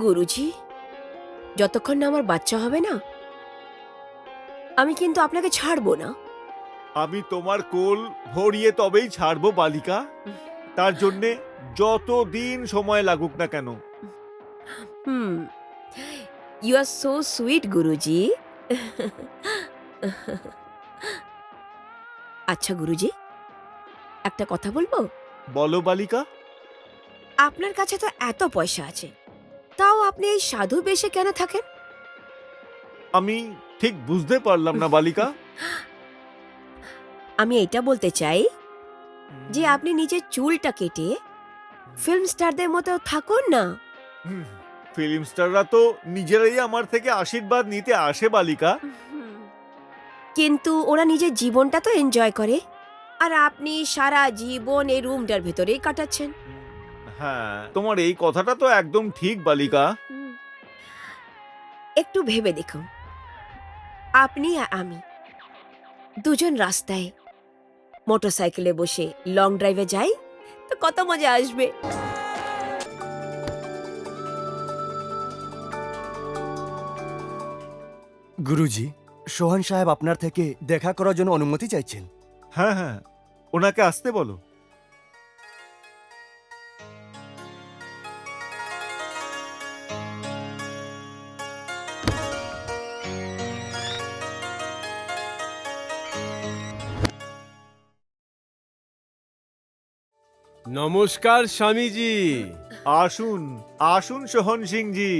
গুরুজি, যতক্ষণ না আমার বাচ্চা হবে না, আমি কিন্তু আপনাকে ছাড়বো না। আমি তোমার কোল ভরিয়ে তবেই ছাড়বো বালিকা। তার জন্যে যতদিন সময় লাগুক না কেন। হুম, ইউ আর সো সুইট গুরুজি। আচ্ছা গুরুজি, একটা কথা বলবো? বলো বালিকা। আপনার কাছে তো এত পয়সা আছে, তাও আপনি এই সাধু বেশে কেন থাকেন? আমি ঠিক বুঝতে পারলাম না বালিকা। আমি এটা বলতে চাই যে আপনি নিজের চুলটা কেটে ফিল্ম স্টারদের মতো থাকুন না। ফিল্ম স্টাররা তো নিজেরাই আমার থেকে আশীর্বাদ নিতে আসে বালিকা। কিন্তু ওরা নিজের জীবনটা তো এনজয় করে, আর আপনি সারা জীবন এই রুমটার ভেতরেই কাটাচ্ছেন। হ্যাঁ, তোমার এই কথাটা তো একদম ঠিক বালিকা। একটু ভেবে দেখুন, আপনি আর আমি দুজন রাস্তায় মোটরসাইকেলে বসে লং ড্রাইভে যাই, তো কত মজা আসবে। গুরুজি, সোহান সাহেব আপনার থেকে দেখা করার জন্য অনুমতি চাইছেন। হ্যাঁ হ্যাঁ, ওনাকে আসতে বলো। নমস্কার স্বামীজি। আসুন আসুন সোহন সিং জি।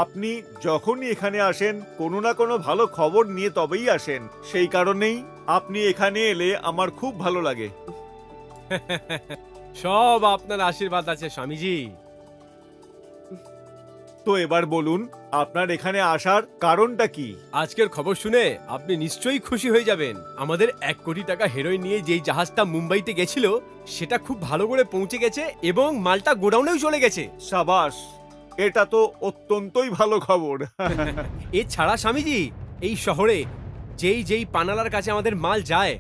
আপনি যখনই এখানে আসেন কোনো না কোনো ভালো খবর নিয়ে তবেই আসেন। সেই কারণেই আপনি এখানে এলে আমার খুব ভালো লাগে। সব আপনার আশীর্বাদ আছে স্বামীজি। তো এবার বলুন, আপনার এখানে আসার কারণটা কি? আজকের খবর শুনে আপনি নিশ্চয়ই খুশি হয়ে যাবেন। আমাদের 1 কোটি টাকা হেরোইন নিয়ে যেই জাহাজটা মুম্বাইতে গেছিল সেটা খুব ভালো করে পৌঁছে গেছে এবং মালটা গোডাউনেও চলে গেছে। সাবাস, এটা তো অত্যন্তই ভালো খবর। এছাড়া স্বামীজি, এই শহরে যেই যেই পানালার কাছে আমাদের মাল যায়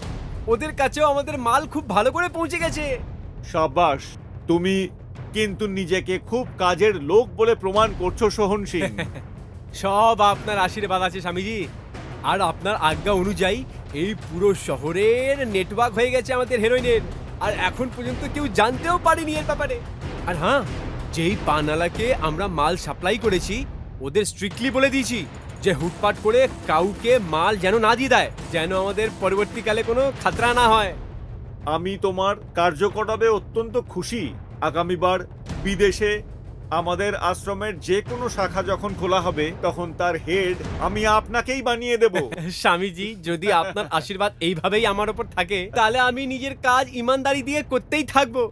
ওদের কাছেও আমাদের মাল খুব ভালো করে পৌঁছে গেছে। সাবাস, তুমি কিন্তু নিজেকে খুব কাজের লোক বলে প্রমাণ করছো সোহন সিং। সব আপনার আশীর্বাদ আছে স্বামীজি। আর আপনার আজ্ঞা অনুযায়ী এই পুরো শহরের নেটওয়ার্ক হয়ে গেছে আমাদের হেরোইনের, আর এখন পর্যন্ত কেউ জানতেও পারেনি এর ব্যাপারে। আর হ্যাঁ, যেই পানালাকে আমরা মাল সাপ্লাই করেছি ওদের স্ট্রিক্টলি বলে দিয়েছি যে হুটপাট করে কাউকে মাল যেন না দিয়ে দেয়, যেন আমাদের পরবর্তীকালে কোনো খাতরা না হয়। আমি তোমার কার্যকলাপে অত্যন্ত খুশি। আগামীবার বিদেশে আমাদের আশ্রমের যে কোনো শাখা যখন খোলা হবে তখন তার হেড আমি আপনাকেই বানিয়ে দেব। স্বামীজি, যদি আপনার আশীর্বাদ এইভাবেই আমার উপর থাকে তাহলে আমি নিজের কাজ ইমানদারি দিয়ে করতেই থাকবো।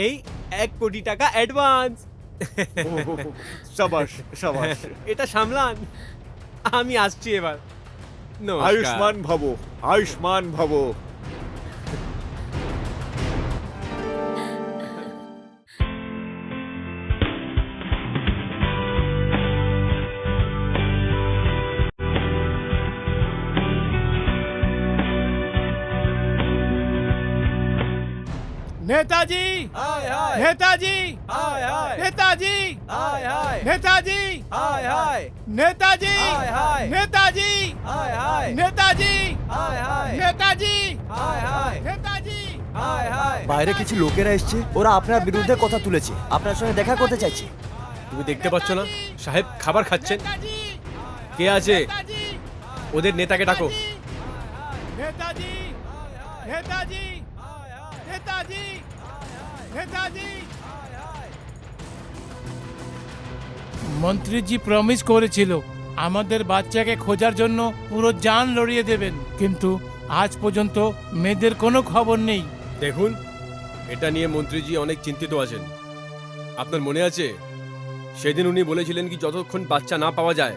এই 1 কোটি টাকা অ্যাডভান্স। সাবাস সাবাস। এটা সামলান, আমি আসছি এবার। নমস্কার। আয়ুষ্মান ভব, আয়ুষ্মান ভব। नेताजी, हाय हाय नेताजी, हाय हाय नेताजी, हाय हाय नेताजी, हाय हाय नेताजी, हाय हाय नेताजी, हाय हाय नेताजी, हाय हाय नेताजी, हाय हाय नेताजी। হায় হায়। বাইরে কিছু লোকেরা এসছে, ওরা আপনার বিরুদ্ধে কথা তুলেছে, আপনার সঙ্গে দেখা করতে চাইছে। তুমি দেখতে পাচ্ছ না সাহেব খাবার খাচ্ছেন? नेताजी, কে আছে? नेताजी, ওদের নেতাকে ডাকো। नेताजी, नेताजी, नेताजी, नेताजी। মন্ত্রীজি প্রমিস করেছিল আমাদের বাচ্চাকে খোঁজার জন্য পুরো জান লড়িয়ে দেবেন, কিন্তু আজ পর্যন্ত মেয়েদের কোনো খবর নেই। দেখুন, এটা নিয়ে মন্ত্রীজি অনেক চিন্তিত আছেন। আপনার মনে আছে সেদিন উনি বলেছিলেন কি যতক্ষণ বাচ্চা না পাওয়া যায়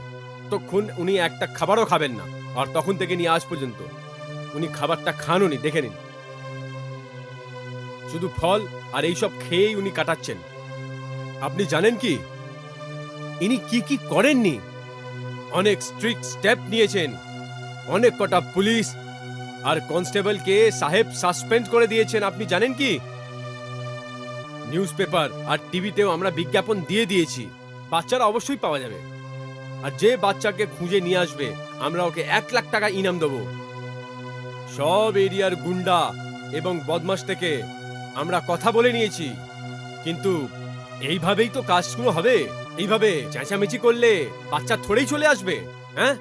ততক্ষণ উনি একটা খাবারও খাবেন না, আর তখন থেকে নিয়ে আজ পর্যন্ত উনি খাবারটা খাননি, দেখে নিন। শুধু ফল আর এইসব খেয়েই উনি কাটাচ্ছেন। আপনি জানেন কি ইনি কি কি করেননি? অনেক স্ট্রিক্ট স্টেপ নিয়েছেন, অনেক কটা পুলিশ আর কনস্টেবলকে সাহেব সাসপেন্ড করে দিয়েছেন। আপনি জানেন কি? নিউজ পেপার আর টিভিতেও আমরা বিজ্ঞাপন দিয়ে দিয়েছি বাচ্চারা অবশ্যই পাওয়া যাবে। আর যে বাচ্চাকে খুঁজে নিয়ে আসবে আমরা ওকে 1 লাখ টাকা ইনাম দেবো। সব এরিয়ার গুন্ডা এবং বদমাশ থেকে আমরা কথা বলে নিয়েছি, কিন্তু এইভাবেই তো কাজ শুরু হবে। এইভাবে চেঁচামেচি করলে বাচ্চা থোড়েই চলে আসবে। হ্যাঁ,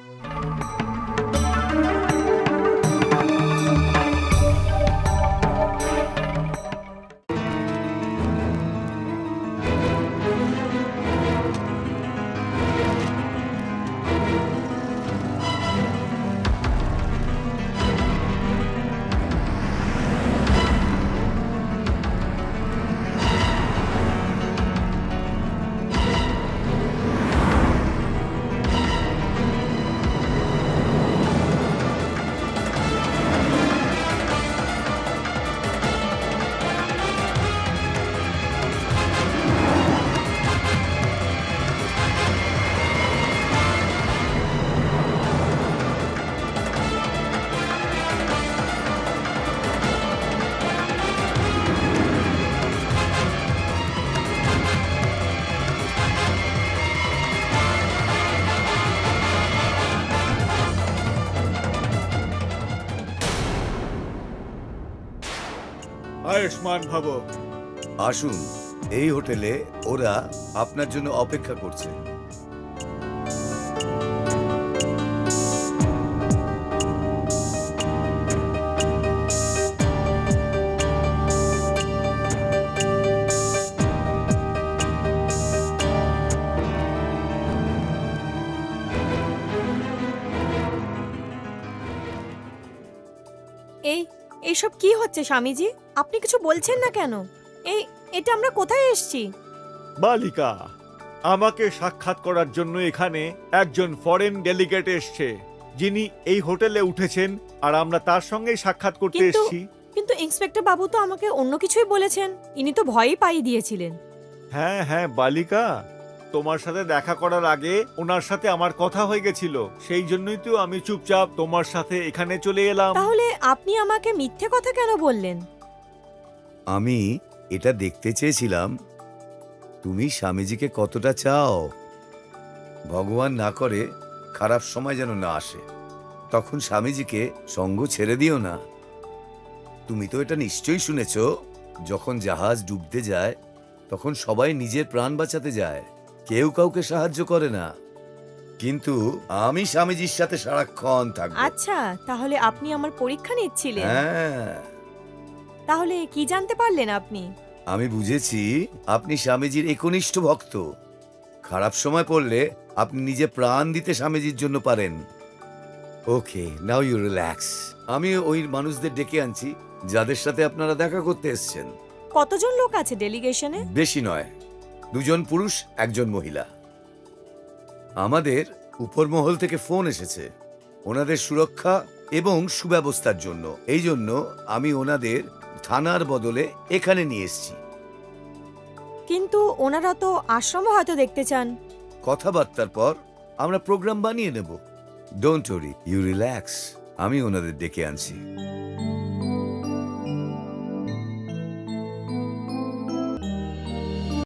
আয়ুষ্মান ভব। আসুন, এই হোটেলে ওরা আপনার জন্য অপেক্ষা করছে। এইসব কি হচ্ছে স্বামীজি? আপনি কিছু বলছেন না কেন? এটা আমরা কোথায় এসেছি? বালিকা, আমাকে সাক্ষাৎ করার জন্য এখানে একজন ফরেন ডেলিগেট এসছে, যিনি এই হোটেলে উঠেছেন, আর আমরা তার সঙ্গেই সাক্ষাৎ করতে এসেছি। কিন্তু ইন্সপেক্টর বাবু তো আমাকে অন্য কিছুই বলেছেন। ইনি তো ভয়ই পাইয়ে দিয়েছিলেন। হ্যাঁ হ্যাঁ বালিকা, তোমার সাথে দেখা করার আগে ওনার সাথে আমার কথা হয়ে গেছিল, সেই জন্যই তো আমি চুপচাপ তোমার সাথে এখানে চলে এলাম। তাহলে আপনি আমাকে মিথ্যে কথা কেন বললেন? আমি এটা দেখতে চেয়েছিলাম তুমি স্বামীজিকে কতটা চাও। ভগবান না করে খারাপ সময় যেন না আসে, তখন স্বামীজিকে সঙ্গ ছেড়ে দিও না। তুমি তো এটা নিশ্চয়ই শুনেছ, যখন জাহাজ ডুবতে যায় তখন সবাই নিজের প্রাণ বাঁচাতে যায়, কেউ কাউকে সাহায্য করে না। কিন্তু আমি স্বামীজির সাথে সারাক্ষণ থাকবো। আচ্ছা, তাহলে আপনি আমার পরীক্ষা নিচ্ছিলেন? হ্যাঁ, তাহলে কি জানতে পারলেন আপনি? আমি বুঝেছি আপনি স্বামীজির একনিষ্ঠ ভক্ত। খারাপ সময় পড়লে আপনি নিজে প্রাণ দিতে স্বামীজির জন্য পারেন। ওকে, নাও ইউ রিল্যাক্স। আমি ওই মানুষদের ডেকে আনছি যাদের সাথে আপনারা দেখা করতে এসেছেন। কতজন লোক আছে ডেলিগেশনে? বেশি নয়, 2 পুরুষ 1 মহিলা। আমাদের উপর মহল থেকে ফোন এসেছে ওনাদের সুরক্ষা এবং সুব্যবস্থার জন্য। এই জন্য আমি ওনাদের থানার বদলে এখানে নিয়ে এসেছি। কিন্তু ওনারা তো আশ্রমও হয়তো দেখতে চান। কথাবার্তার পর আমরা প্রোগ্রাম বানিয়ে নেব। Don't worry, you relax. আমি ওনাদের ডেকে আনছি।